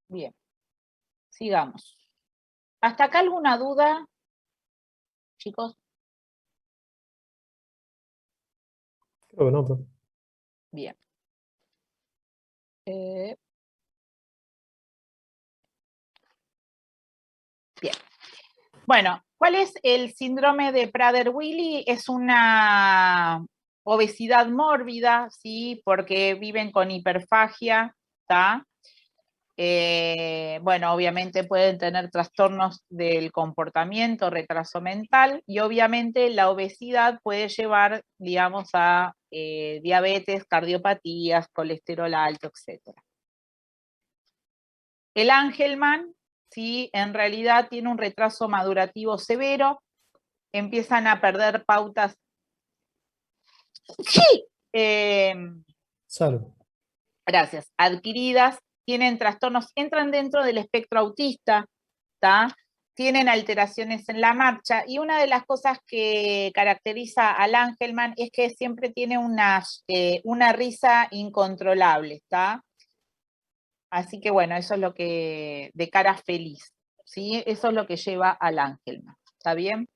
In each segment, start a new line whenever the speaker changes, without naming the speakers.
Bien, sigamos. ¿Hasta acá alguna duda, chicos?
Creo que no, profe.
Bien. Bien. Bueno, ¿cuál es el síndrome de Prader-Willi? Es una obesidad mórbida, ¿sí? Porque viven con hiperfagia, ¿está? Bueno, obviamente pueden tener trastornos del comportamiento, retraso mental, y obviamente la obesidad puede llevar, digamos, a diabetes, cardiopatías, colesterol alto, etc. El Angelman, ¿sí? En realidad tiene un retraso madurativo severo, empiezan a perder pautas. ¡Sí!
Salud.
Gracias. Adquiridas, tienen trastornos, entran dentro del espectro autista, ¿tá? Tienen alteraciones en la marcha, y una de las cosas que caracteriza al Angelman es que siempre tiene una risa incontrolable, ¿está? Así que bueno, eso es lo que, de cara feliz, ¿sí? Eso es lo que lleva al Angelman, ¿está bien?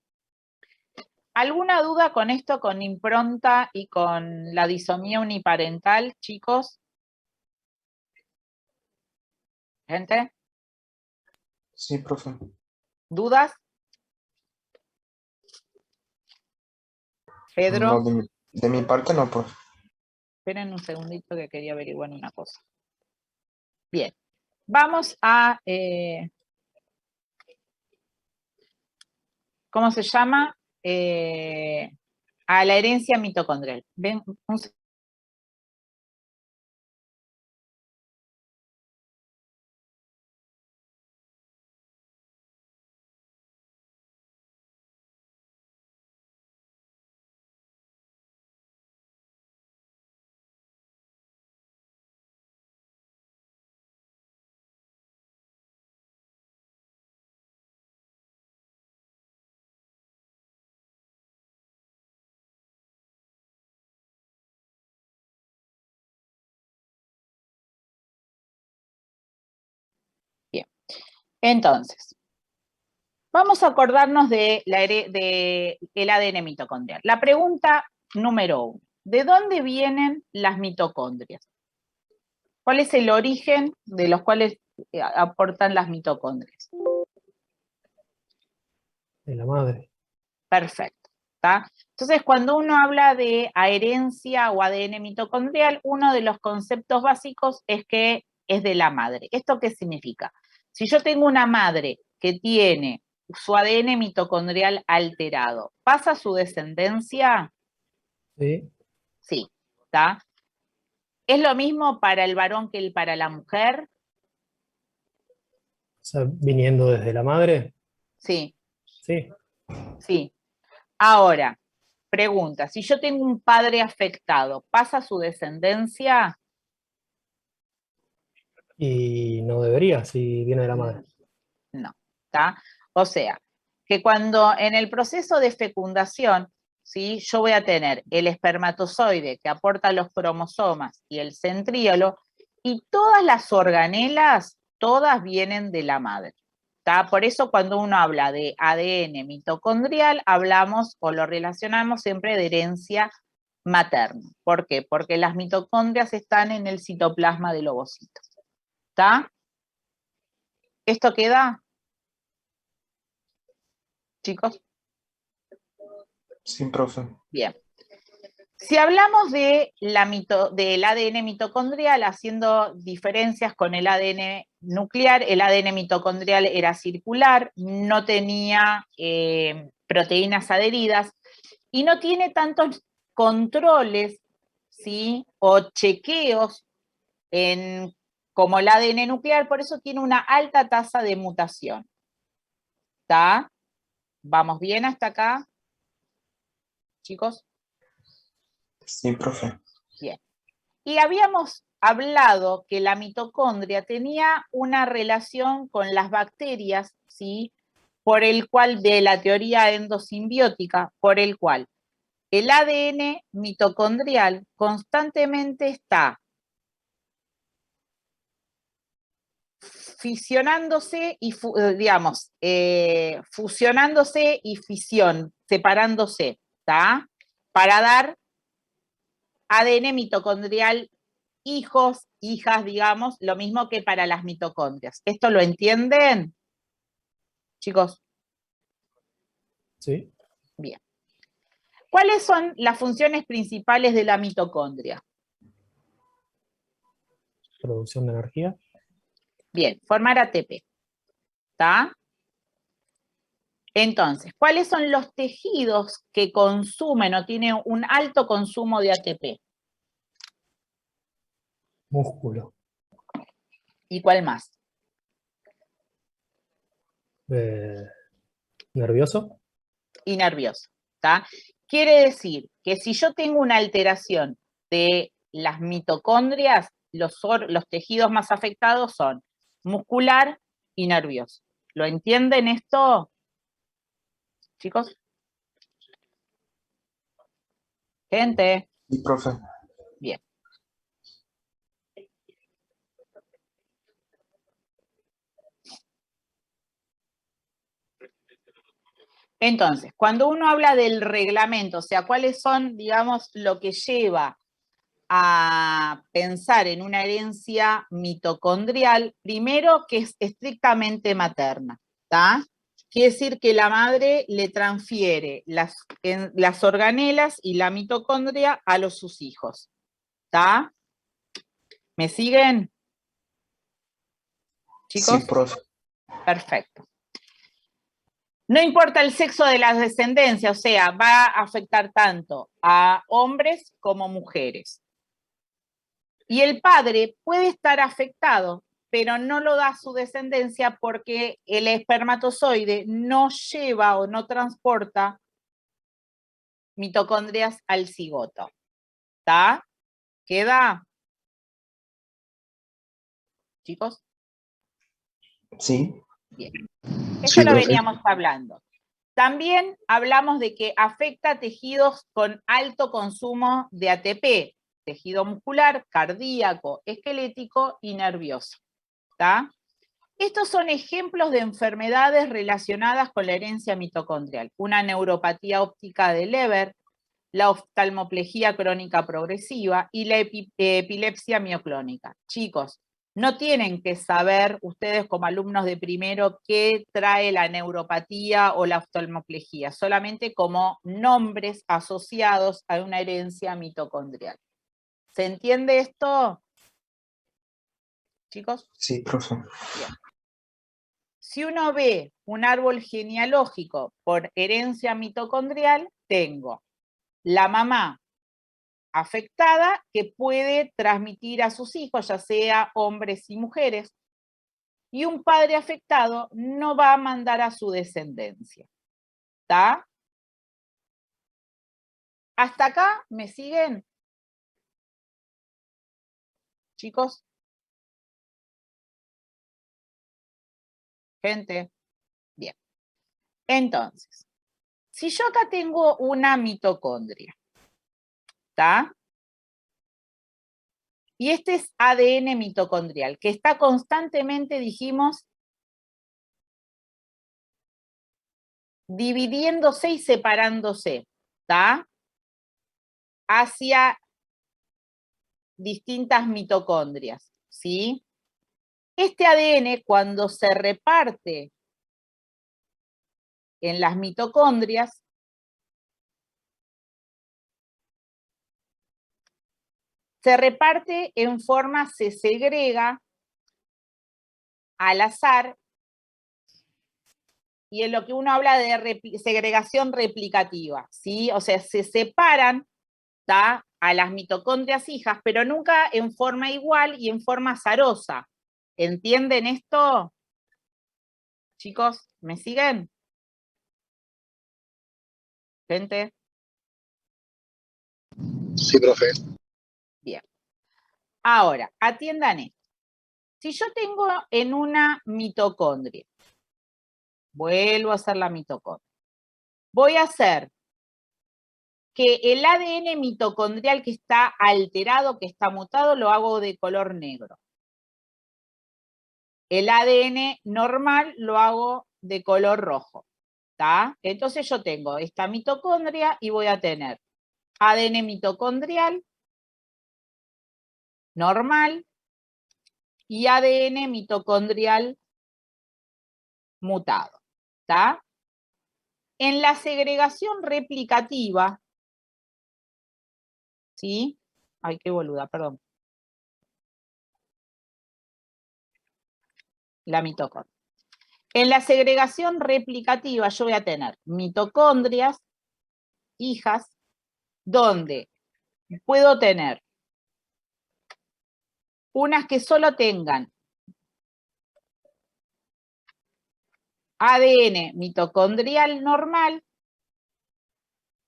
¿Alguna duda con esto, con impronta y con la disomía uniparental, chicos? ¿Gente?
Sí, profe.
¿Dudas? Pedro,
No, de mi parte no, profe.
esperen un segundito que quería averiguar una cosa. Bien, vamos a, ¿cómo se llama? A la herencia mitocondrial. Ven, bien. Entonces, vamos a acordarnos de el ADN mitocondrial. La pregunta número 1, ¿de dónde vienen las mitocondrias? ¿Cuál es el origen de los cuales aportan las mitocondrias?
De la madre.
Perfecto. ¿Tá? Entonces, cuando uno habla de herencia o ADN mitocondrial, uno de los conceptos básicos es que es de la madre. ¿Esto qué significa? Si yo tengo una madre que tiene su ADN mitocondrial alterado, ¿pasa a su descendencia?
Sí.
Sí. ¿Tá? ¿Es lo mismo para el varón que para la mujer?
O sea, viniendo desde la madre.
Sí,
Sí.
sí. Ahora, pregunta, si yo tengo un padre afectado, ¿pasa a su descendencia?
Y no debería, si viene de la madre.
No, ¿está? O sea, que cuando en el proceso de fecundación, ¿sí? Yo voy a tener el espermatozoide que aporta los cromosomas y el centríolo, y todas las organelas, todas vienen de la madre. ¿Está? Por eso cuando uno habla de ADN mitocondrial, hablamos o lo relacionamos siempre de herencia materna. ¿Por qué? Porque las mitocondrias están en el citoplasma del ovocito. ¿Está? ¿Esto queda, chicos?
Sí, profe.
Bien. Si hablamos del ADN mitocondrial, haciendo diferencias con el ADN nuclear, el ADN mitocondrial era circular, no tenía proteínas adheridas y no tiene tantos controles, ¿sí? O chequeos como el ADN nuclear, por eso tiene una alta tasa de mutación. ¿Está? ¿Vamos bien hasta acá, chicos?
Sí, profe.
Bien. Y habíamos hablado que la mitocondria tenía una relación con las bacterias, ¿sí? Por el cual, de la teoría endosimbiótica, por el cual el ADN mitocondrial constantemente está fisionándose y, fusionándose y fisión, separándose, ¿está? Para dar ADN mitocondrial, hijos, hijas, digamos, lo mismo que para las mitocondrias. ¿Esto lo entienden, chicos?
Sí.
Bien. ¿Cuáles son las funciones principales de la mitocondria?
Producción de energía.
Bien, formar ATP. ¿Está? Entonces, ¿cuáles son los tejidos que consumen o tienen un alto consumo de ATP?
Músculo.
¿Y cuál más?
Nervioso.
Y nervioso. ¿Está? Quiere decir que si yo tengo una alteración de las mitocondrias, los tejidos más afectados son muscular y nervioso. ¿Lo entienden esto, chicos? Gente.
Sí, profe.
Bien. Entonces, cuando uno habla del reglamento, o sea, cuáles son, digamos, lo que lleva a pensar en una herencia mitocondrial, primero que es estrictamente materna, ¿está? Quiere decir que la madre le transfiere las organelas y la mitocondria a sus hijos, ¿está? ¿Me siguen, chicos?
Sí, profe.
Perfecto. No importa el sexo de la descendencia, o sea, va a afectar tanto a hombres como mujeres. Y el padre puede estar afectado, pero no lo da a su descendencia porque el espermatozoide no lleva o no transporta mitocondrias al cigoto. ¿Está? ¿Queda? ¿Chicos?
Sí.
Bien. Esto
Sí,
lo
profe.
veníamos hablando. También hablamos de que afecta a tejidos con alto consumo de ATP, tejido muscular, cardíaco, esquelético y nervioso. ¿Está? Estos son ejemplos de enfermedades relacionadas con la herencia mitocondrial. Una neuropatía óptica de Leber, la oftalmoplejía crónica progresiva y la epilepsia mioclónica. Chicos, no tienen que saber ustedes como alumnos de primero qué trae la neuropatía o la oftalmoplejía, solamente como nombres asociados a una herencia mitocondrial. ¿Se entiende esto, chicos?
Sí, profe.
Bien. Si uno ve un árbol genealógico por herencia mitocondrial, tengo la mamá afectada que puede transmitir a sus hijos, ya sea hombres y mujeres, y un padre afectado no va a mandar a su descendencia. ¿Está? ¿Hasta acá me siguen, chicos? Gente. Bien. Entonces, si yo acá tengo una mitocondria, ¿está? Y este es ADN mitocondrial, que está constantemente, dijimos, dividiéndose y separándose, ¿está? Hacia distintas mitocondrias, ¿sí? Este ADN, cuando se reparte en las mitocondrias, se reparte en forma, se segrega al azar, y en lo que uno habla de segregación replicativa, ¿sí? O sea, se separan, ¿tá?, a las mitocondrias hijas, pero nunca en forma igual y en forma azarosa. ¿Entienden esto? Chicos, ¿me siguen? Gente.
Sí, profe.
Bien. Ahora, atiendan esto. Si yo tengo en una mitocondria, vuelvo a hacer la mitocondria, voy a hacer que el ADN mitocondrial que está alterado, que está mutado, lo hago de color negro. el ADN normal lo hago de color rojo, ¿tá? Entonces yo tengo esta mitocondria y voy a tener ADN mitocondrial normal y ADN mitocondrial mutado, ¿tá? En la segregación replicativa, ¿sí? Ay, qué boluda, perdón. La mitocondria. En la segregación replicativa yo voy a tener mitocondrias, hijas, donde puedo tener unas que solo tengan ADN mitocondrial normal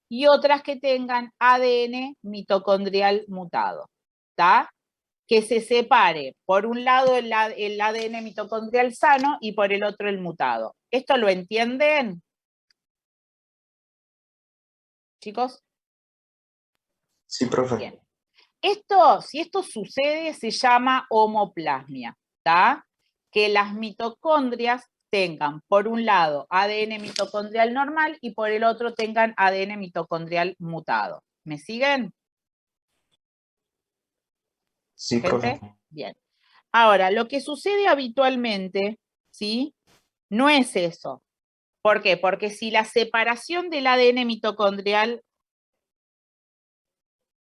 y otras que tengan ADN mitocondrial mutado, ¿está? Que se separe, por un lado el ADN mitocondrial sano y por el otro el mutado. ¿Esto lo entienden? ¿Chicos?
Sí, profe.
Bien. Si esto sucede, se llama homoplasmia, ¿está? Que las mitocondrias tengan, por un lado, ADN mitocondrial normal y por el otro tengan ADN mitocondrial mutado. ¿Me siguen?
Sí,
¿Gente?
profe.
Bien. Ahora, lo que sucede habitualmente, ¿sí? No es eso. ¿Por qué? Porque si la separación del ADN mitocondrial...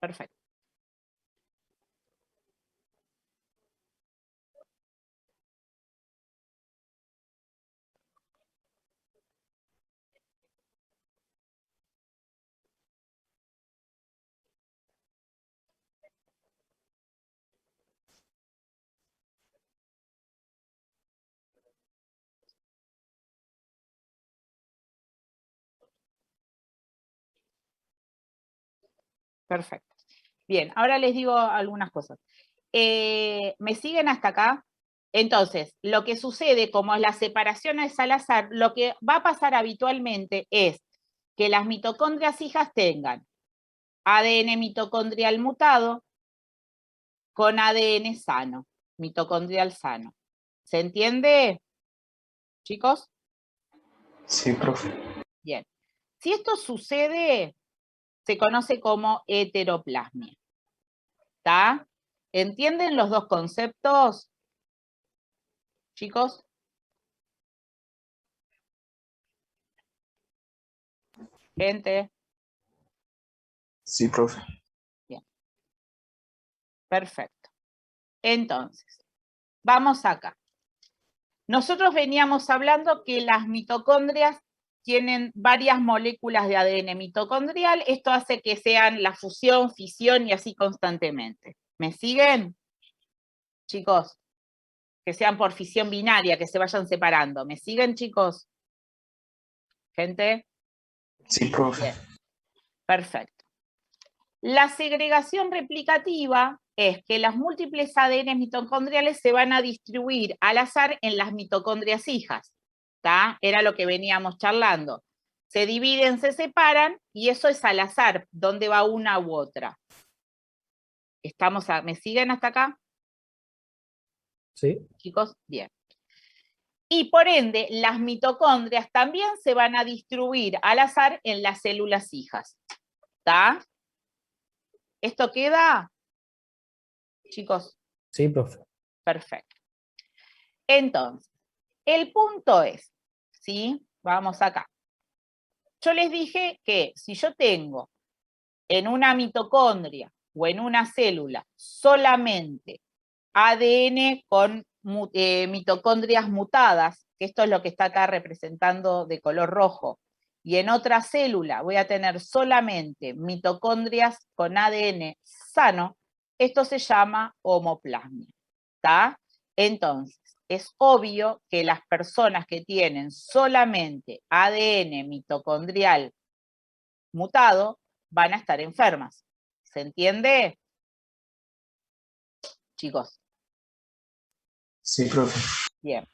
Perfecto. Perfecto. Bien, ahora les digo algunas cosas. ¿Me siguen hasta acá? Entonces, lo que sucede, como la separación es al azar, lo que va a pasar habitualmente es que las mitocondrias hijas tengan ADN mitocondrial mutado con ADN sano, mitocondrial sano. ¿Se entiende, chicos?
Sí, profe.
Bien. Si esto sucede, se conoce como heteroplasmia. ¿Está? ¿Entienden los dos conceptos, chicos? Gente.
Sí, profe.
Bien. Perfecto. Entonces, vamos acá. Nosotros veníamos hablando que las mitocondrias tienen varias moléculas de ADN mitocondrial. Esto hace que sean la fusión, fisión y así constantemente. ¿Me siguen? Chicos, que sean por fisión binaria, que se vayan separando. ¿Me siguen, chicos? ¿Gente?
Sí, profe.
Bien. Perfecto. La segregación replicativa es que las múltiples ADN mitocondriales se van a distribuir al azar en las mitocondrias hijas. ¿Tá? Era lo que veníamos charlando. Se dividen, se separan, y eso es al azar, dónde va una u otra. ¿Me siguen hasta acá?
Sí.
Chicos, bien. Y por ende, las mitocondrias también se van a distribuir al azar en las células hijas. ¿Está? ¿Esto queda, chicos?
Sí, profe.
Perfecto. Entonces, el punto es, ¿sí? Vamos acá. Yo les dije que si yo tengo en una mitocondria o en una célula solamente ADN con mitocondrias mutadas, que esto es lo que está acá representando de color rojo, y en otra célula voy a tener solamente mitocondrias con ADN sano, esto se llama homoplasmia, ¿está? Entonces, es obvio que las personas que tienen solamente ADN mitocondrial mutado van a estar enfermas. ¿Se entiende, chicos?
Sí, profe.
Bien.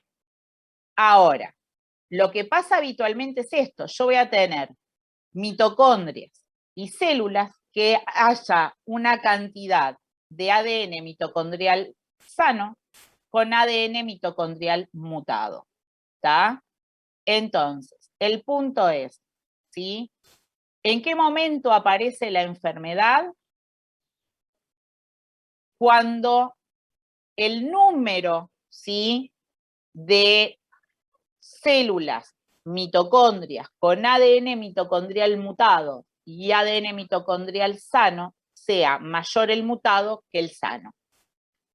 Ahora, lo que pasa habitualmente es esto. Yo voy a tener mitocondrias y células que haya una cantidad de ADN mitocondrial sano con ADN mitocondrial mutado. ¿Está? Entonces, el punto es, ¿sí? ¿En qué momento aparece la enfermedad? Cuando el número, ¿sí?, de células, mitocondrias, con ADN mitocondrial mutado y ADN mitocondrial sano, sea mayor el mutado que el sano.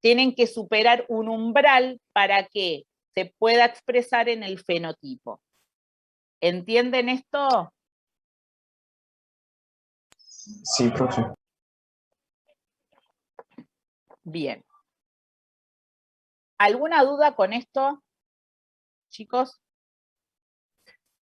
Tienen que superar un umbral para que se pueda expresar en el fenotipo. ¿Entienden esto?
Sí, profe.
Bien. ¿Alguna duda con esto, chicos?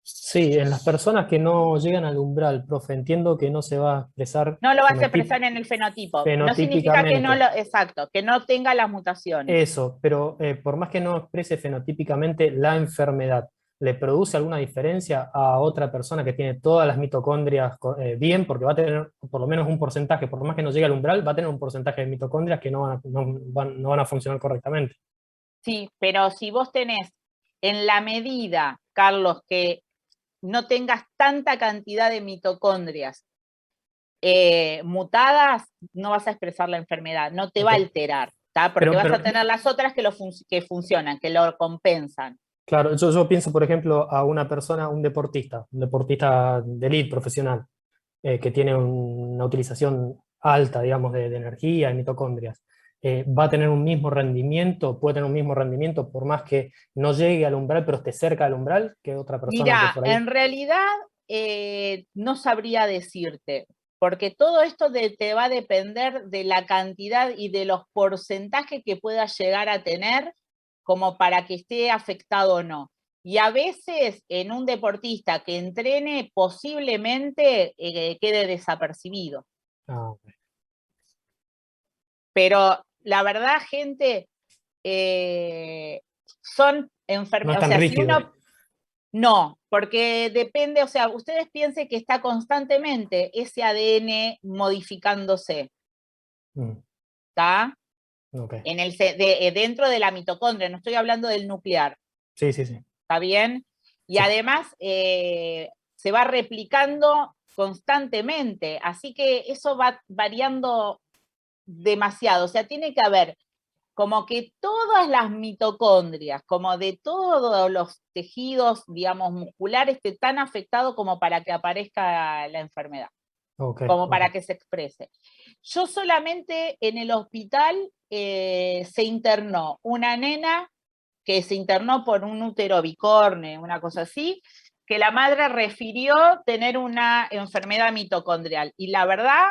Sí, en las personas que no llegan al umbral, profe, entiendo que no se va a expresar
No lo vas a expresar en el fenotipo. No significa que no
fenotípicamente.
exacto, que no tenga las mutaciones.
Eso, pero por más que no exprese fenotípicamente la enfermedad, ¿le produce alguna diferencia a otra persona que tiene todas las mitocondrias bien? Porque va a tener por lo menos un porcentaje, por más que no llegue al umbral, va a tener un porcentaje de mitocondrias que no van a funcionar correctamente.
Sí, pero si vos tenés en la medida, Carlos, que no tengas tanta cantidad de mitocondrias mutadas, no vas a expresar la enfermedad, no te va a
Ok.
alterar, ¿tá? Porque vas a tener las otras que funcionan, que lo compensan.
Claro, yo pienso, por ejemplo, a una persona, un deportista de elite profesional, que tiene una utilización alta, digamos, de energía y mitocondrias. Va a tener un mismo rendimiento, puede tener un mismo rendimiento por más que no llegue al umbral, pero esté cerca del umbral, que otra persona que
Mira,
por ahí.
en realidad no sabría decirte, porque todo esto te va a depender de la cantidad y de los porcentajes que puedas llegar a tener como para que esté afectado o no. Y a veces en un deportista que entrene posiblemente quede desapercibido.
Ah,
Pero la verdad, gente, son
no es
enfermedades, o
tan
sea, si
rígido.
uno... No, porque depende, o sea, ustedes piensen que está constantemente ese ADN modificándose,
Mm,
¿está?
ok.
Dentro de la mitocondria, no estoy hablando del nuclear,
Sí, sí, sí.
¿está bien? Y
Sí.
además se va replicando constantemente, así que eso va variando demasiado, o sea, tiene que haber como que todas las mitocondrias, como de todos los tejidos, digamos, musculares, están afectados como para que aparezca la enfermedad,
Ok,
como
ok.
para que se exprese. Yo solamente en el hospital se internó una nena que se internó por un útero bicorne, una cosa así, que la madre refirió tener una enfermedad mitocondrial. Y la verdad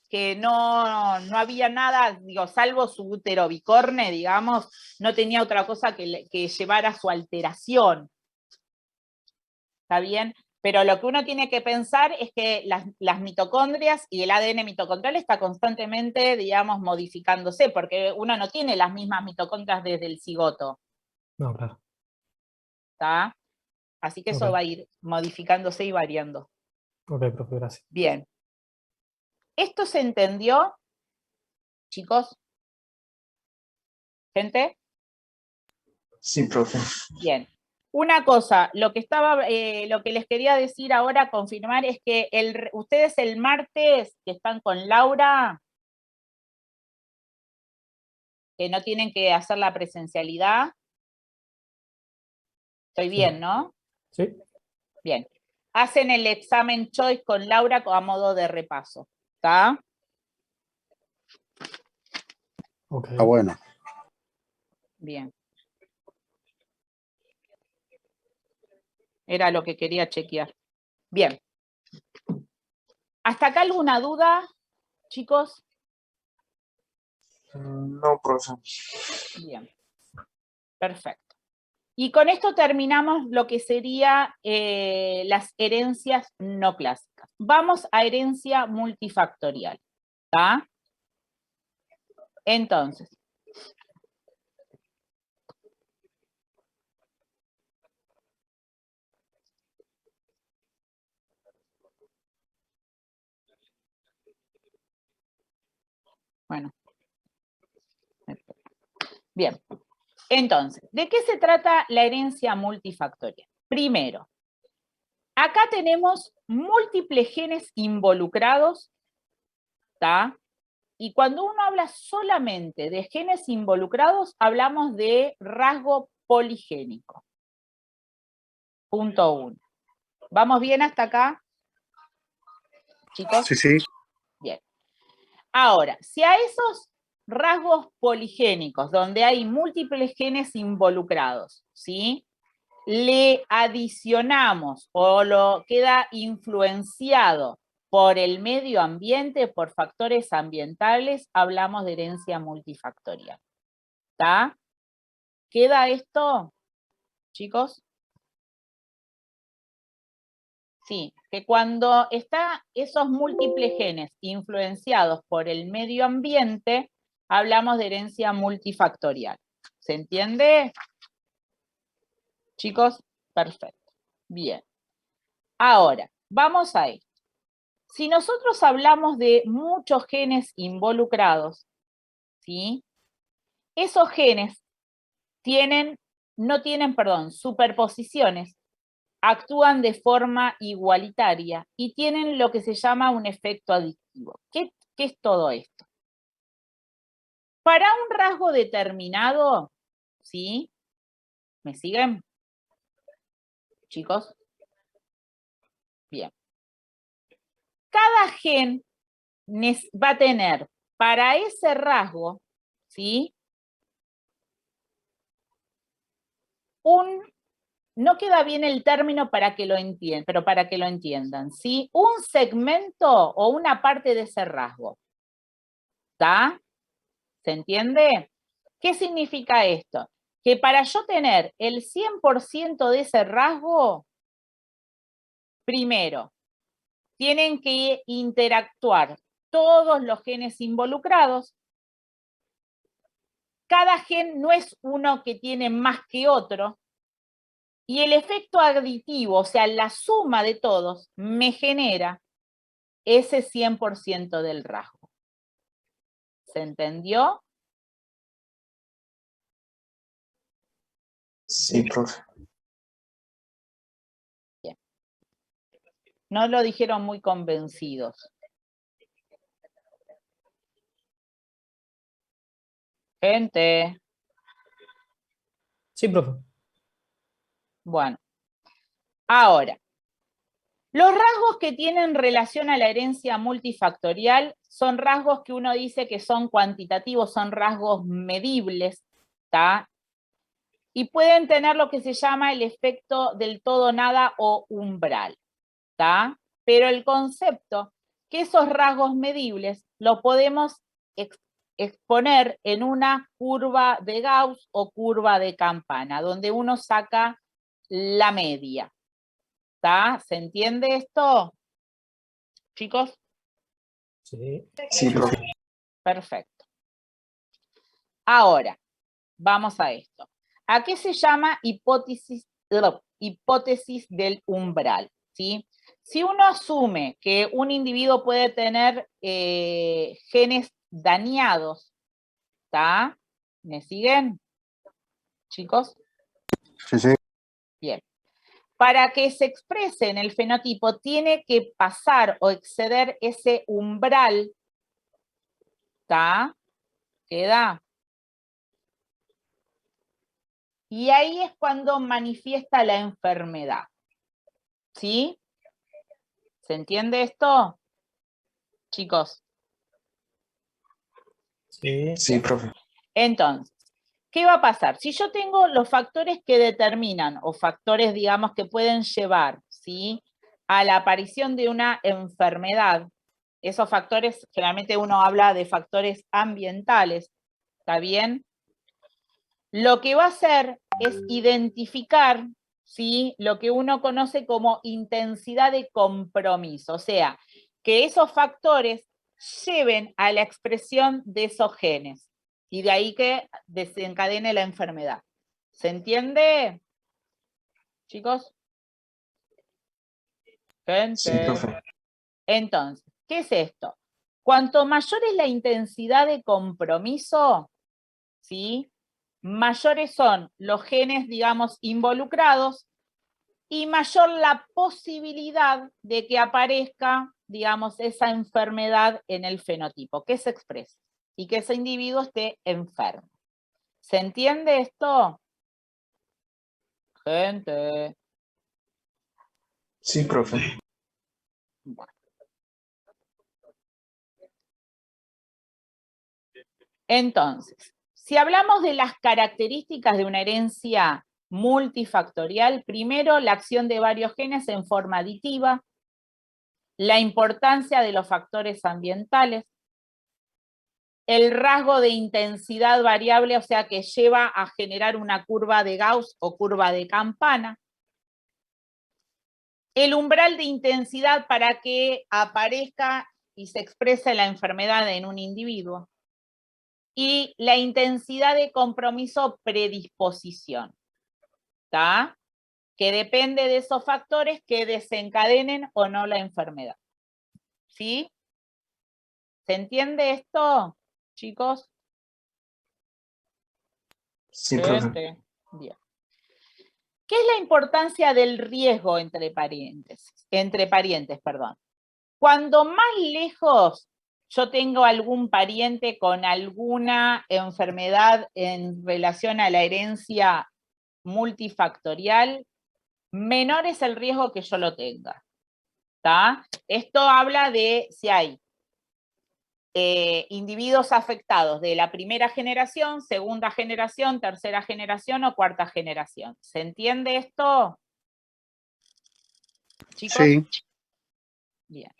que no había nada, digo, salvo su útero bicorne, digamos, no tenía otra cosa que llevar a su alteración. ¿Está bien? Pero lo que uno tiene que pensar es que las mitocondrias y el ADN mitocondrial está constantemente, digamos, modificándose, porque uno no tiene las mismas mitocondrias desde el cigoto.
No, claro.
¿Está? Así que eso
Ok,
va a ir modificándose y variando.
ok, profe, gracias.
Bien. ¿Esto se entendió, chicos? ¿Gente?
Sí, profe.
Bien. Una cosa, lo que les quería decir ahora, confirmar, es que ustedes el martes que están con Laura, que no tienen que hacer la presencialidad, estoy
Sí.
bien, ¿no?
Sí.
Bien. Hacen el examen choice con Laura a modo de repaso, ¿está?
Ok.
Ah, bueno.
Bien. Era lo que quería chequear. Bien. ¿Hasta acá alguna duda, chicos?
No, profe.
Bien. Perfecto. Y con esto terminamos lo que sería las herencias no clásicas. Vamos a herencia multifactorial. ¿Está? Entonces, bueno. Bien. Entonces, ¿de qué se trata la herencia multifactorial? Primero, acá tenemos múltiples genes involucrados, ¿tá? Y cuando uno habla solamente de genes involucrados, hablamos de rasgo poligénico. Punto 1. ¿Vamos bien hasta acá, chicos?
Sí, sí.
Bien. Ahora, si a esos rasgos poligénicos, donde hay múltiples genes involucrados, ¿sí?, le adicionamos o lo queda influenciado por el medio ambiente, por factores ambientales, hablamos de herencia multifactorial. ¿Está? ¿Queda esto, chicos? Sí, que cuando están esos múltiples genes influenciados por el medio ambiente, hablamos de herencia multifactorial. ¿Se entiende? Chicos, perfecto. Bien. Ahora, vamos a esto. Si nosotros hablamos de muchos genes involucrados, ¿sí?, esos genes no tienen superposiciones, actúan de forma igualitaria y tienen lo que se llama un efecto aditivo. ¿Qué es todo esto? Para un rasgo determinado, ¿sí? ¿Me siguen, chicos? Bien. Cada gen va a tener para ese rasgo, ¿sí?, no queda bien el término para que lo entiendan, pero para que lo entiendan, ¿sí?, un segmento o una parte de ese rasgo. ¿Está? ¿Se entiende? ¿Qué significa esto? Que para yo tener el 100% de ese rasgo, primero, tienen que interactuar todos los genes involucrados. Cada gen no es uno que tiene más que otro. Y el efecto aditivo, o sea, la suma de todos, me genera ese 100% del rasgo. ¿Se entendió?
Sí, profe.
Bien. No lo dijeron muy convencidos. Gente.
Sí, profe.
Bueno. Ahora, los rasgos que tienen relación a la herencia multifactorial son rasgos que uno dice que son cuantitativos, son rasgos medibles, ¿está? Y pueden tener lo que se llama el efecto del todo nada o umbral, ¿está? Pero el concepto que esos rasgos medibles los podemos exponer en una curva de Gauss o curva de campana, donde uno saca la media. ¿Está? ¿Se entiende esto, chicos?
Sí.
Sí, profe.
Perfecto. Ahora, vamos a esto. ¿A qué se llama hipótesis del umbral? ¿Sí? Si uno asume que un individuo puede tener genes dañados, ¿está? ¿Me siguen, chicos?
Sí, sí.
Bien. Para que se exprese en el fenotipo, tiene que pasar o exceder ese umbral, ¿está? ¿Queda? Y ahí es cuando manifiesta la enfermedad. ¿Sí? ¿Se entiende esto, chicos?
Sí.
Sí, profe.
Entonces, ¿qué va a pasar? Si yo tengo los factores que determinan, o factores, digamos, que pueden llevar, ¿sí?, a la aparición de una enfermedad, esos factores, generalmente uno habla de factores ambientales, ¿está bien? Lo que va a hacer es identificar, ¿sí?, lo que uno conoce como intensidad de compromiso, o sea, que esos factores lleven a la expresión de esos genes, y de ahí que desencadene la enfermedad. ¿Se entiende, chicos? Gente.
Sí, profe.
Entonces, ¿qué es esto? Cuanto mayor es la intensidad de compromiso, ¿sí?, mayores son los genes, digamos, involucrados, y mayor la posibilidad de que aparezca, digamos, esa enfermedad en el fenotipo, que se exprese, y que ese individuo esté enfermo. ¿Se entiende esto? Gente.
Sí, profe.
Bueno. Entonces, si hablamos de las características de una herencia multifactorial, primero la acción de varios genes en forma aditiva, la importancia de los factores ambientales, el rasgo de intensidad variable, o sea que lleva a generar una curva de Gauss o curva de campana, el umbral de intensidad para que aparezca y se exprese la enfermedad en un individuo, y la intensidad de compromiso predisposición, ¿está? Que depende de esos factores que desencadenen o no la enfermedad. ¿Sí? ¿Se entiende esto, chicos?
Sí, profe.
Bien. ¿Qué es la importancia del riesgo entre parientes? Cuando más lejos yo tengo algún pariente con alguna enfermedad en relación a la herencia multifactorial, menor es el riesgo que yo lo tenga. ¿Tá? Esto habla de si hay individuos afectados de la primera generación, segunda generación, tercera generación o cuarta generación. ¿Se entiende esto, chicos?
Sí.
Bien.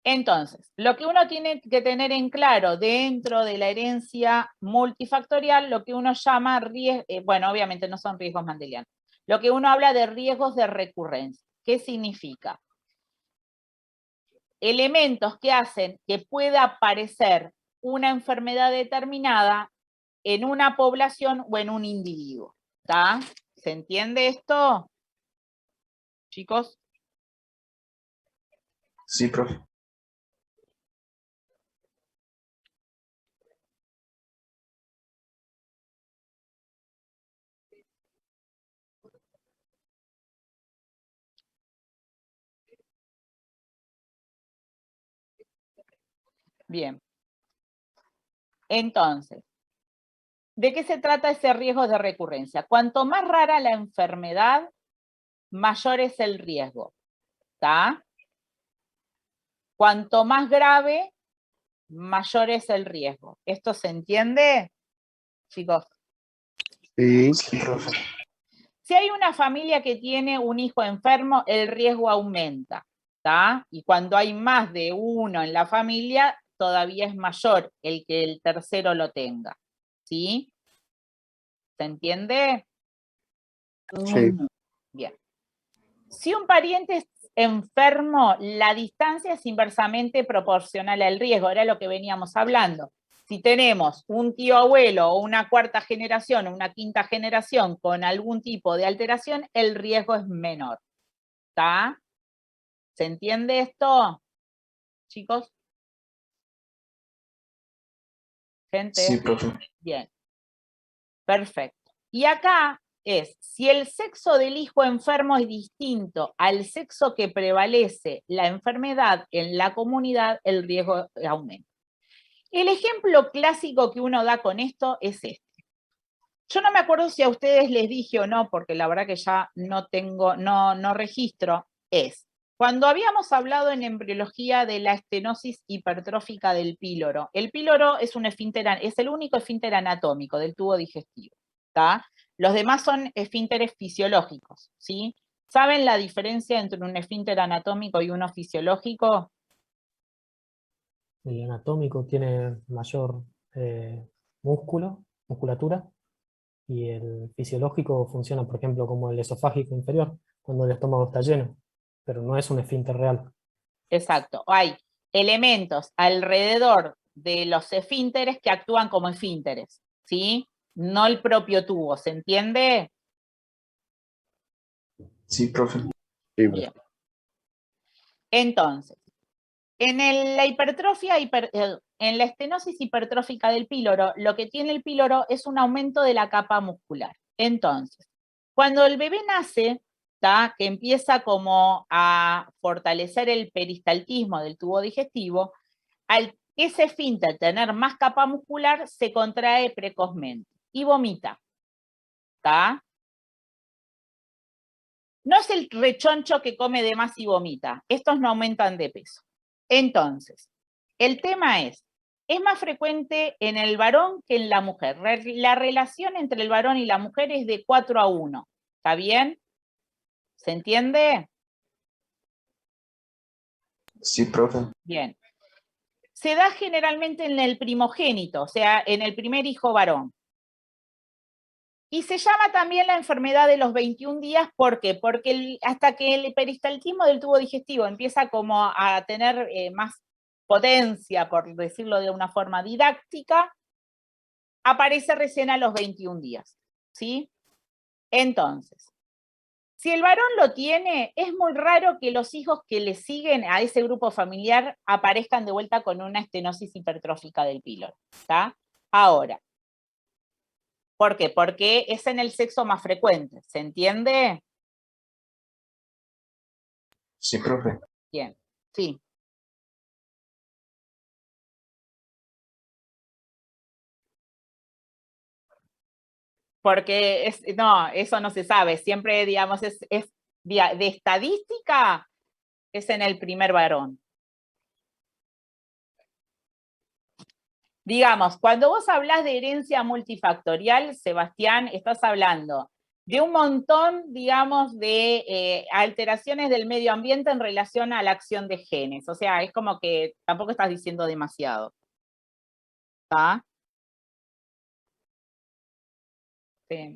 Entonces, lo que uno tiene que tener en claro dentro de la herencia multifactorial, lo que uno llama riesgos, bueno, obviamente no son riesgos mendelianos, lo que uno habla de riesgos de recurrencia. ¿Qué significa? Elementos que hacen que pueda aparecer una enfermedad determinada en una población o en un individuo. ¿Está? ¿Se entiende esto, chicos?
Sí, profe.
Bien. Entonces, ¿de qué se trata ese riesgo de recurrencia? Cuanto más rara la enfermedad, mayor es el riesgo. ¿Está? Cuanto más grave, mayor es el riesgo. ¿Esto se entiende, chicos?
Sí.
Sí, profe.
Si hay una familia que tiene un hijo enfermo, el riesgo aumenta, ¿tá? Y cuando hay más de uno en la familia, todavía es mayor el que el tercero lo tenga, ¿sí? ¿Se entiende?
Sí.
Bien. Si un pariente es enfermo, la distancia es inversamente proporcional al riesgo, era lo que veníamos hablando. Si tenemos un tío abuelo o una cuarta generación o una quinta generación con algún tipo de alteración, el riesgo es menor. ¿Está? ¿Se entiende esto, chicos? Gente.
Sí, profe.
Bien. Perfecto. Y acá es, si el sexo del hijo enfermo es distinto al sexo que prevalece la enfermedad en la comunidad, el riesgo aumenta. El ejemplo clásico que uno da con esto es este. Yo no me acuerdo si a ustedes les dije o no, porque la verdad que ya no tengo, no registro, es, cuando habíamos hablado en embriología de la estenosis hipertrófica del píloro, el píloro es un esfínter, es el único esfínter anatómico del tubo digestivo, ¿tá? Los demás son esfínteres fisiológicos, ¿sí? ¿Saben la diferencia entre un esfínter anatómico y uno fisiológico?
El anatómico tiene mayor musculatura, y el fisiológico funciona, por ejemplo, como el esofágico inferior, cuando el estómago está lleno, pero no es un esfínter real.
Exacto. Hay elementos alrededor de los esfínteres que actúan como esfínteres, ¿sí? No el propio tubo, ¿se entiende?
Sí, profe.
Sí.
Bien. Entonces, la hipertrofia, en la estenosis hipertrófica del píloro, lo que tiene el píloro es un aumento de la capa muscular. Entonces, cuando el bebé nace, que empieza como a fortalecer el peristaltismo del tubo digestivo, al ese esfínter tener más capa muscular, se contrae precozmente y vomita. ¿Está? No es el rechoncho que come de más y vomita. Estos no aumentan de peso. Entonces, el tema es más frecuente en el varón que en la mujer. La relación entre el varón y la mujer es de 4:1. ¿Está bien? ¿Se entiende?
Sí, profe.
Bien. Se da generalmente en el primogénito, o sea, en el primer hijo varón. Y se llama también la enfermedad de los 21 días, ¿por qué? Porque hasta que el peristaltismo del tubo digestivo empieza como a tener más potencia, por decirlo de una forma didáctica, aparece recién a los 21 días, ¿sí? Entonces, si el varón lo tiene, es muy raro que los hijos que le siguen a ese grupo familiar aparezcan de vuelta con una estenosis hipertrófica del píloro, ¿está? Ahora, ¿por qué? Porque es en el sexo más frecuente, ¿se entiende?
Sí, profe.
Bien, sí. Porque no, eso no se sabe. Siempre, digamos, de estadística, es en el primer varón. Digamos, cuando vos hablas de herencia multifactorial, Sebastián, estás hablando de un montón, digamos, de alteraciones del medio ambiente en relación a la acción de genes. O sea, es como que tampoco estás diciendo demasiado. ¿Está? Sí.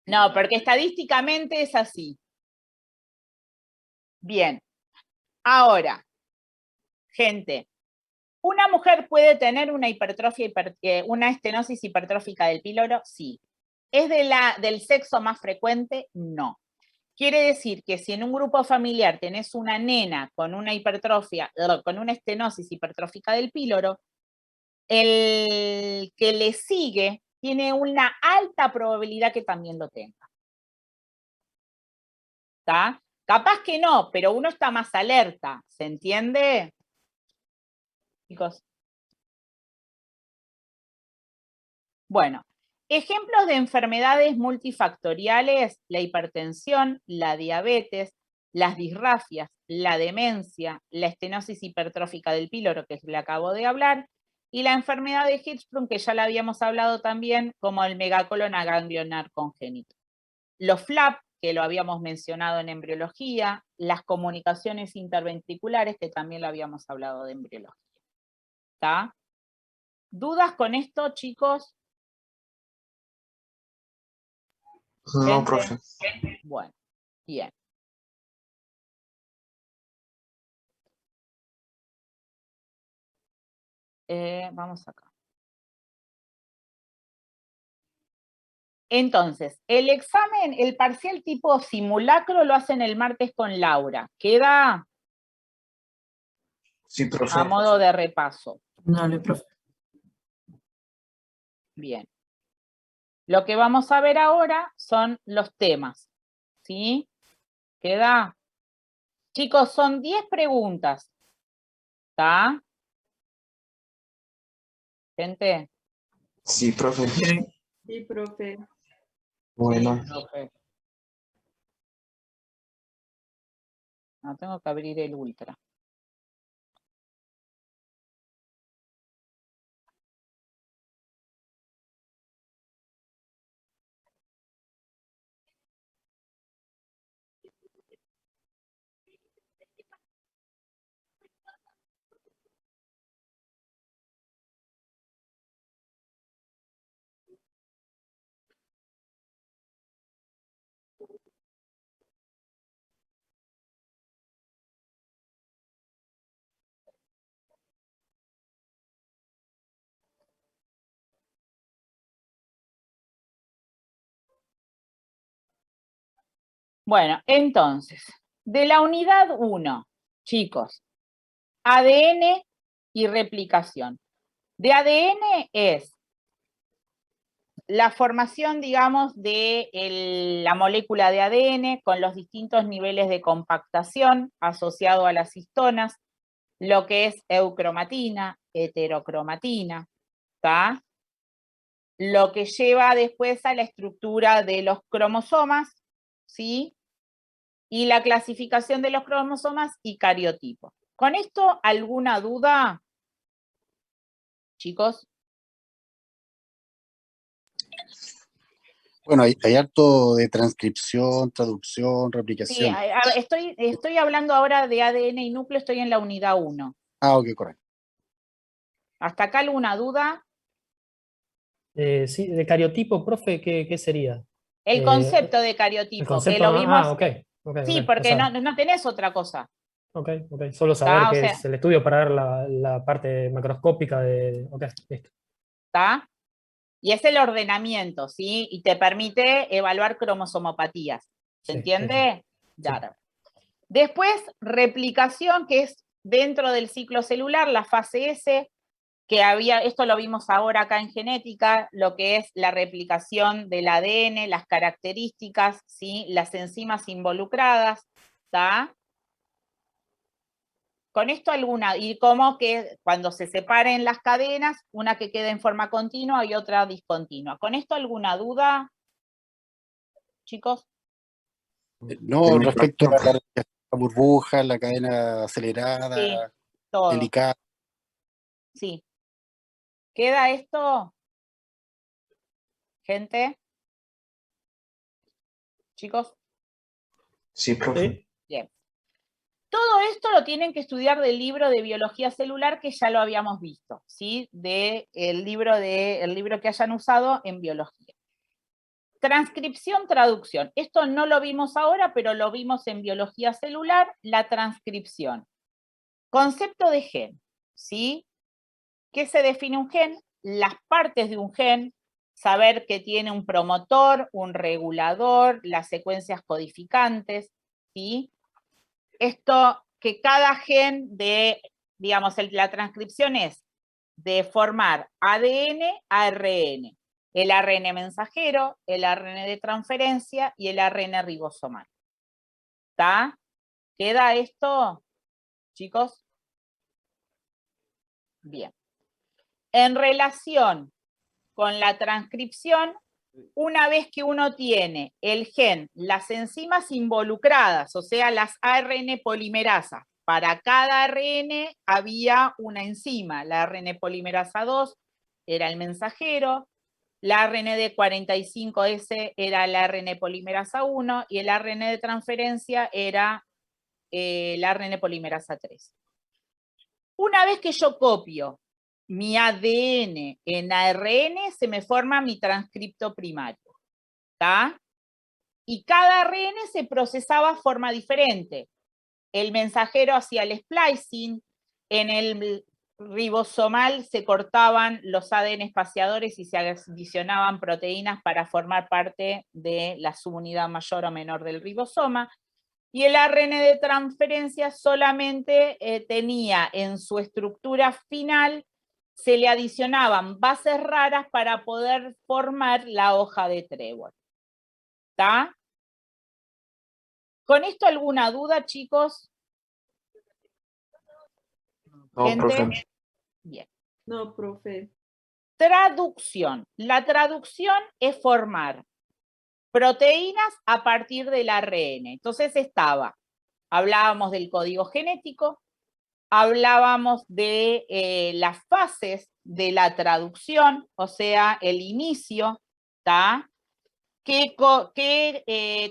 No, porque estadísticamente es así. Bien. Ahora, gente, ¿una mujer puede tener una hipertrofia, una estenosis hipertrófica del píloro? Sí. ¿Es del sexo más frecuente? No. Quiere decir que si en un grupo familiar tenés una nena con una hipertrofia, con una estenosis hipertrófica del píloro, el que le sigue tiene una alta probabilidad que también lo tenga. ¿Está? Capaz que no, pero uno está más alerta, ¿se entiende? Chicos. Bueno, ejemplos de enfermedades multifactoriales: la hipertensión, la diabetes, las disrafias, la demencia, la estenosis hipertrófica del píloro, que le acabo de hablar, y la enfermedad de Hirschsprung, que ya la habíamos hablado también, como el megacolon aganglionar congénito. Los FLAP, que lo habíamos mencionado en embriología, las comunicaciones interventriculares, que también lo habíamos hablado de embriología. ¿Está? ¿Dudas con esto, chicos?
No, profe.
Bueno, bien. Vamos acá. Entonces, el examen, el parcial tipo simulacro lo hacen el martes con Laura. ¿Queda?
Sí, profe.
A modo de repaso.
Dale, profe.
Bien. Lo que vamos a ver ahora son los temas. ¿Sí? ¿Queda? Chicos, son 10 preguntas. ¿Está? Gente.
Sí, profe.
Sí, profe.
Bueno.
Sí, profe. No, tengo que abrir el ultra. Bueno, entonces, De la unidad 1, chicos, ADN y replicación. De ADN es la formación, digamos, de la molécula de ADN con los distintos niveles de compactación asociado a las histonas, lo que es eucromatina, heterocromatina, ¿tá? Lo que lleva después a la estructura de los cromosomas, ¿sí? Y la clasificación de los cromosomas y cariotipos. ¿Con esto alguna duda, chicos?
Bueno, hay harto de transcripción, traducción,
Sí,
replicación.
estoy hablando ahora de ADN y núcleo, estoy en la unidad 1.
Ah, ok, correcto.
¿Hasta acá alguna duda?
Sí, de cariotipo, profe, ¿qué sería?
El concepto de
El
cariotipo, que
concepto,
lo vimos,
ok, ok,
sí,
ok. O
porque
sea,
no tenés otra cosa,
ok, ok. Solo saber
¿tá? O
qué
sea,
es el estudio para ver la parte macroscópica de. Ok, listo.
¿tá? Y es el ordenamiento, ¿sí? Y te permite evaluar cromosomopatías. ¿Se
Sí,
entiende?
sí.
Claro. Después, replicación, que es dentro del ciclo celular, la fase S, que esto lo vimos ahora acá en genética, lo que es la replicación del ADN, las características, ¿sí? Las enzimas involucradas, ¿tá? Con esto alguna, y como que cuando se separen las cadenas, una que quede en forma continua y otra discontinua. ¿Con esto alguna duda, chicos?
No,
mi
respecto
profe.
a la burbuja, la cadena
Sí,
acelerada,
todo,
helicada.
sí. ¿Queda esto, gente? ¿Chicos?
Sí, profe.
Sí.
Bien. Todo esto lo tienen que estudiar del libro de biología celular que ya lo habíamos visto, ¿sí? El libro que hayan usado en biología. Transcripción, traducción. Esto no lo vimos ahora, pero lo vimos en biología celular, la transcripción. Concepto de gen, ¿sí? ¿Qué se define un gen? Las partes de un gen, saber que tiene un promotor, un regulador, las secuencias codificantes, ¿sí? Esto, que cada gen digamos, la transcripción es de formar ADN a ARN. El ARN mensajero, el ARN de transferencia y el ARN ribosomal. ¿Está? ¿Queda esto, chicos? Bien. En relación con la transcripción, una vez que uno tiene el gen, las enzimas involucradas, o sea, las ARN polimerasas, para cada ARN había una enzima. La ARN polimerasa 2 era el mensajero, la ARN de 45S era la ARN polimerasa 1 y el ARN de transferencia era la ARN polimerasa 3. Una vez que yo copio mi ADN en ARN, se me forma mi transcripto primario. ¿Tá? Y cada ARN se procesaba de forma diferente. El mensajero hacía el splicing, en el ribosomal se cortaban los ADN espaciadores y se adicionaban proteínas para formar parte de la subunidad mayor o menor del ribosoma, y el ARN de transferencia solamente tenía en su estructura final, se le adicionaban bases raras para poder formar la hoja de trébol. ¿Está? ¿Con esto alguna duda, chicos?
No,
¿Gente?
profe.
Bien.
No, profe.
Traducción. La traducción es formar proteínas a partir del ARN. Entonces hablábamos del código genético, hablábamos de las fases de la traducción, o sea, el inicio, ¿está? ¿Qué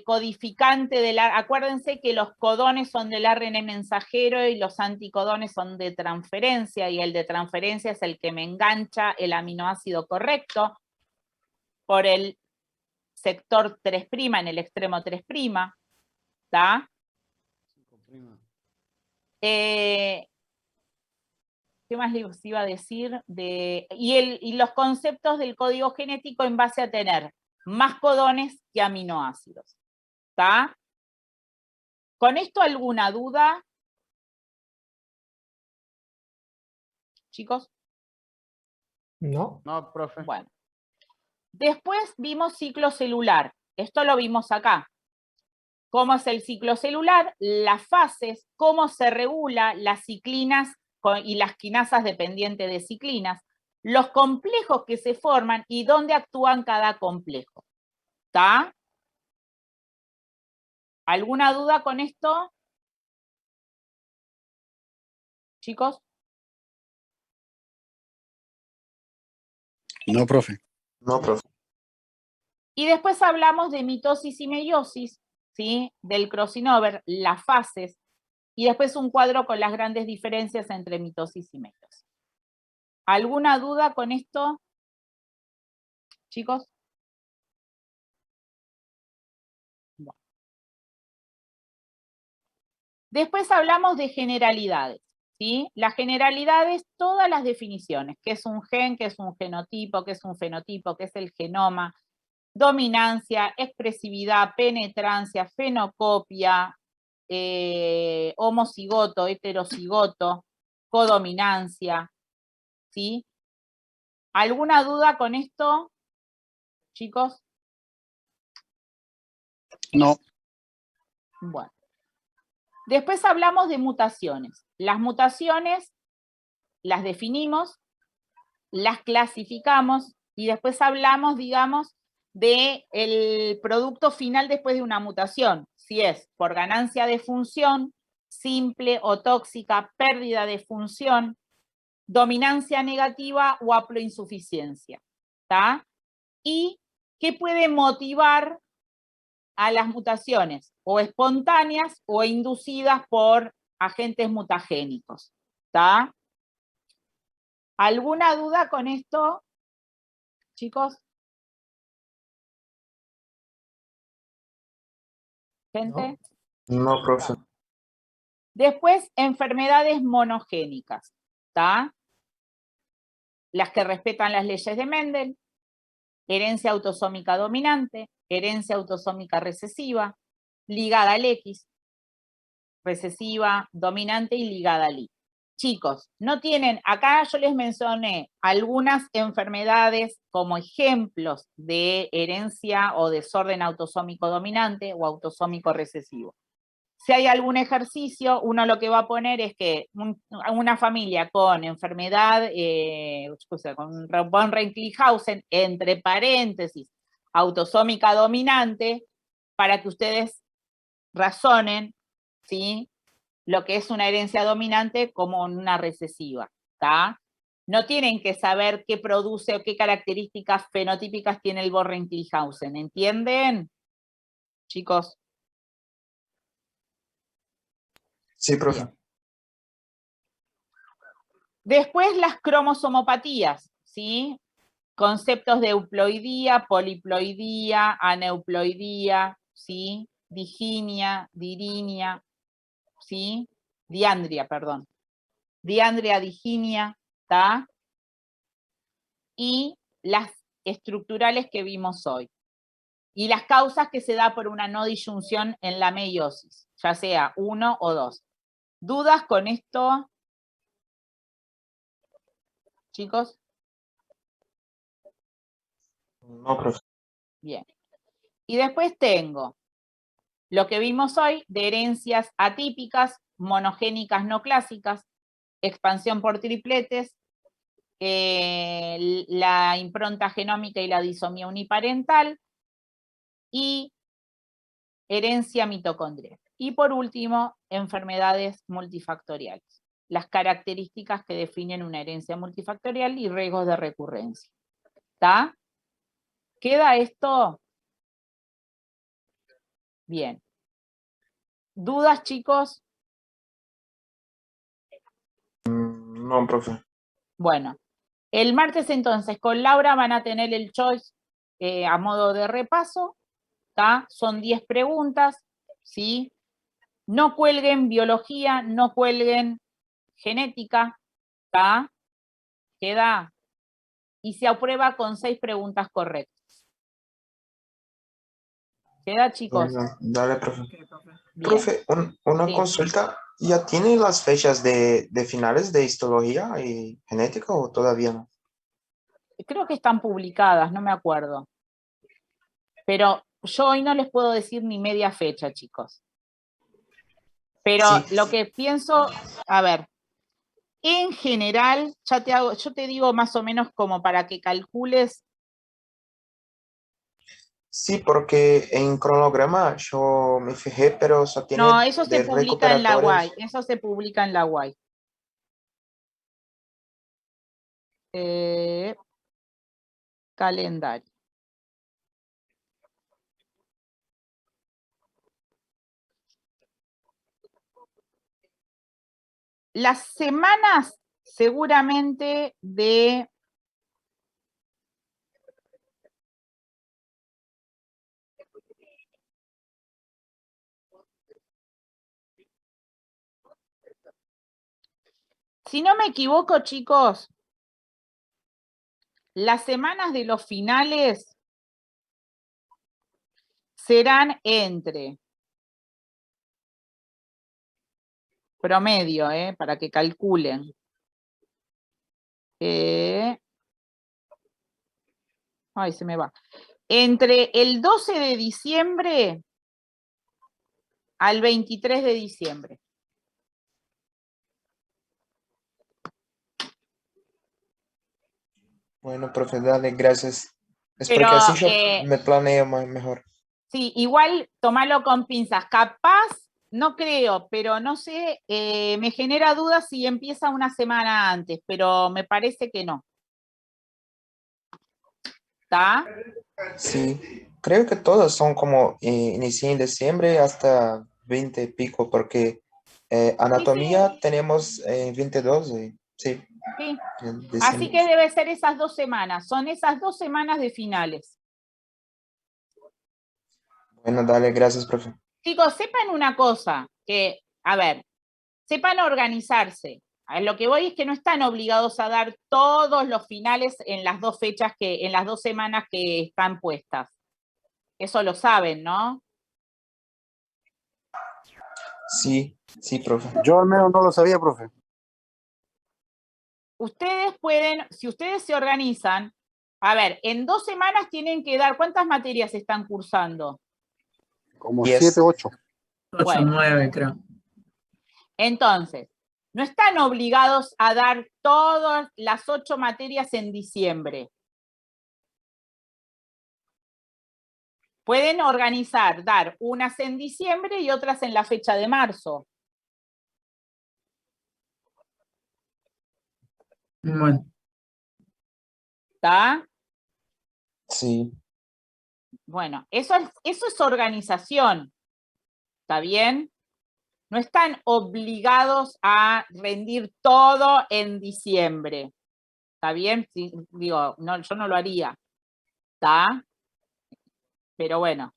codificante acuérdense que los codones son del ARN mensajero y los anticodones son de transferencia, y el de transferencia es el que me engancha el aminoácido correcto por el sector 3', en el extremo 3', ¿está? ¿Qué más les iba a decir? Y los conceptos del código genético en base a tener más codones que aminoácidos. ¿Está? ¿Con esto alguna duda? Chicos.
¿No?
No, profe.
Bueno. Después vimos ciclo celular. Esto lo vimos acá. ¿Cómo es el ciclo celular? Las fases, cómo se regula las ciclinas y las quinasas dependientes de ciclinas, los complejos que se forman y dónde actúan cada complejo. ¿Está? ¿Alguna duda con esto? Chicos.
No, profe.
No, profe.
Y después hablamos de mitosis y meiosis, ¿sí? Del crossing over, las fases, y después un cuadro con las grandes diferencias entre mitosis y meiosis. ¿Alguna duda con esto, chicos? Bueno. Después hablamos de generalidades, ¿sí? Las generalidades, todas las definiciones, qué es un gen, qué es un genotipo, qué es un fenotipo, qué es el genoma, dominancia, expresividad, penetrancia, fenocopia, homocigoto, heterocigoto, codominancia, ¿sí? ¿Alguna duda con esto, chicos?
No.
Bueno. Después hablamos de mutaciones. Las mutaciones las definimos, las clasificamos y después hablamos, digamos, del producto final después de una mutación, si es por ganancia de función, simple o tóxica, pérdida de función, dominancia negativa o haploinsuficiencia, ¿está? Y qué puede motivar a las mutaciones, o espontáneas o inducidas por agentes mutagénicos, ¿está? ¿Alguna duda con esto, chicos? ¿Gente?
No, profe.
Después, enfermedades monogénicas, ¿está? Las que respetan las leyes de Mendel, herencia autosómica dominante, herencia autosómica recesiva, ligada al X, recesiva, dominante y ligada al Y. Chicos, no tienen, acá yo les mencioné algunas enfermedades como ejemplos de herencia o desorden autosómico dominante o autosómico recesivo. Si hay algún ejercicio, uno lo que va a poner es que una familia con enfermedad, con von Reichenhausen, entre paréntesis, autosómica dominante, para que ustedes razonen, ¿sí?, lo que es una herencia dominante como una recesiva, ¿está? No tienen que saber qué produce o qué características fenotípicas tiene el von Reichenhausen, ¿entienden, chicos?
Sí, profe.
Bien. Después las cromosomopatías, ¿sí? Conceptos de euploidía, poliploidía, aneuploidía, ¿sí? Diginia, dirinia, ¿sí? Diandria, perdón. Diandria, diginia, ¿está? Y las estructurales que vimos hoy. Y las causas que se da por una no disyunción en la meiosis, ya sea 1 o 2. ¿Dudas con esto, chicos?
No, profe.
Bien. Y después tengo lo que vimos hoy de herencias atípicas, monogénicas no clásicas, expansión por tripletes, la impronta genómica y la disomía uniparental, y herencia mitocondrial. Y por último, enfermedades multifactoriales. Las características que definen una herencia multifactorial y riesgos de recurrencia. ¿Está? ¿Queda esto? Bien. ¿Dudas, chicos?
No, profe.
Bueno, el martes entonces con Laura van a tener el choice a modo de repaso, ¿tá? Son 10 preguntas, ¿sí? No cuelguen biología, no cuelguen genética, ¿tá? Queda, y se aprueba con 6 preguntas correctas. ¿Queda, chicos?
Bueno, dale, profe.
Ok, profe.
Bien.
Profe, una
Sí.
consulta. ¿Ya tiene las fechas de finales de histología y genética o todavía no?
Creo que están publicadas, no me acuerdo. Pero yo hoy no les puedo decir ni media fecha, chicos. Pero
Sí.
lo que pienso, a ver, en general, yo te digo más o menos como para que calcules.
Sí, porque en cronograma yo me fijé, pero solo tiene
No, eso se
de
publica en la
recuperatorios.
UAI, eso se publica en la UAI. Calendario. Las semanas seguramente de... Si no me equivoco, chicos, las semanas de los finales serán entre promedio, para que calculen. Ay, se me va. Entre el 12 de diciembre al 23 de diciembre.
Bueno, profe, dale, gracias. Es
Pero
porque así yo me planeo mejor.
sí, igual tomalo con pinzas. Capaz, no creo, pero no sé, me genera dudas si empieza una semana antes, pero me parece que no. ¿Está?
Sí, creo que todos son como inicié en diciembre hasta 20 y pico, porque anatomía tenemos 22, sí,
Sí.
en
Así
diciembre.
que debe ser esas 2 semanas. Son esas 2 semanas de finales.
Bueno, dale, gracias, profe.
Chicos, sepan una cosa, que, a ver, sepan organizarse. A lo que voy es que no están obligados a dar todos los finales en las 2 fechas en las 2 semanas que están puestas. Eso lo saben, ¿no?
Sí, sí, profe.
Yo al menos no lo sabía, profe.
Ustedes pueden, si ustedes se organizan, a ver, en 2 semanas tienen que dar, ¿cuántas materias están cursando?
Como
10.
7, 8.
8,
Bueno.
9, creo.
Entonces, no están obligados a dar todas las 8 materias en diciembre. Pueden organizar, dar unas en diciembre y otras en la fecha de marzo.
Bueno,
¿Está?
Sí,
Bueno, eso es organización. ¿Está bien? No están obligados a rendir todo en diciembre. ¿Está bien? Sí, digo, no, yo no lo haría. ¿Está? Pero bueno.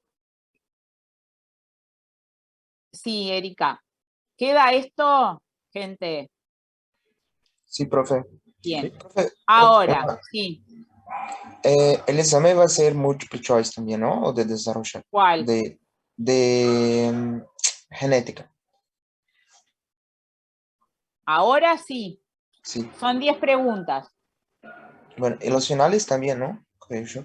Sí, Erika. ¿Queda esto, gente?
sí, profe.
Bien.
Profe,
Ahora, sí.
el examen va a ser multiple choice también, ¿no? O de desarrollo.
¿Cuál?
De genética.
Ahora sí.
Sí.
Son 10 preguntas.
Bueno, y los finales también, ¿no? Creo yo.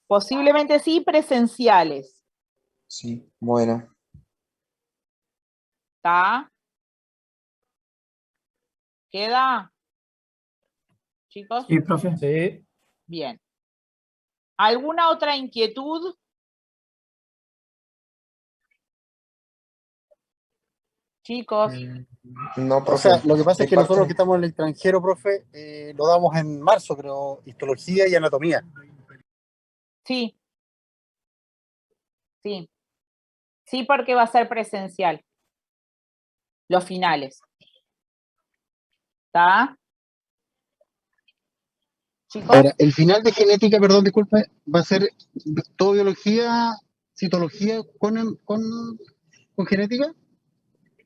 Posiblemente sí, presenciales.
Sí, bueno.
¿Está? ¿Queda? Chicos.
sí, profe.
Sí.
Bien. ¿Alguna otra inquietud? Chicos.
No,
O sea,
profe.
lo que pasa
Mi
es que nosotros que
parte,
estamos en el extranjero, profe, lo damos en marzo, creo, histología y anatomía.
Sí. Sí. Sí, porque va a ser presencial. Los finales. ¿Está? Chicos.
Ahora, el final de genética, perdón, disculpe, va a ser todo biología, citología con genética.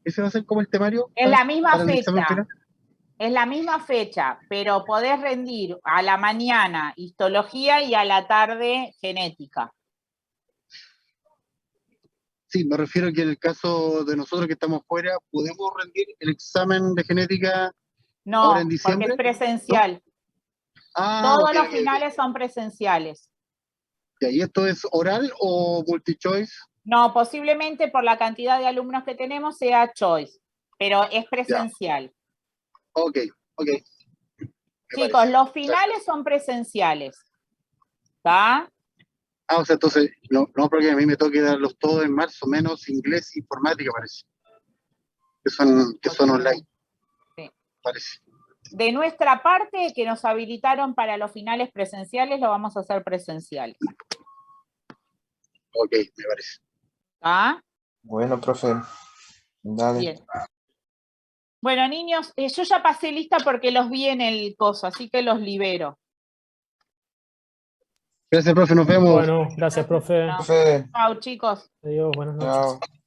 Ese va a ser como el temario
Es la misma
para el examen
fecha.
final.
Es la misma fecha, pero podés rendir a la mañana histología y a la tarde genética.
Sí, me refiero que en el caso de nosotros que estamos fuera, ¿podemos rendir el examen de genética
No,
ahora en
porque
diciembre?
es presencial.
Ah,
Todos
ok,
los
ok,
finales son presenciales.
ok. ¿Y esto es oral o multi-choice?
No, posiblemente por la cantidad de alumnos que tenemos sea choice, pero es presencial.
Ok, ok. Me
Chicos,
parece.
los finales son presenciales. ¿Está?
Ah, o sea, entonces, no, no, porque a mí me toque darlos todos en marzo, menos inglés e informática, parece. Que son online,
Sí.
parece.
De nuestra parte, que nos habilitaron para los finales presenciales, lo vamos a hacer presenciales.
Ok, me parece.
¿Está?
Bueno, profe, dale.
Bien. Bueno, niños, yo ya pasé lista porque los vi en el coso, así que los libero.
Gracias, profe, nos vemos.
Bueno, gracias, profe.
Profe,
Chao, chicos.
Adiós, buenas noches.
chao.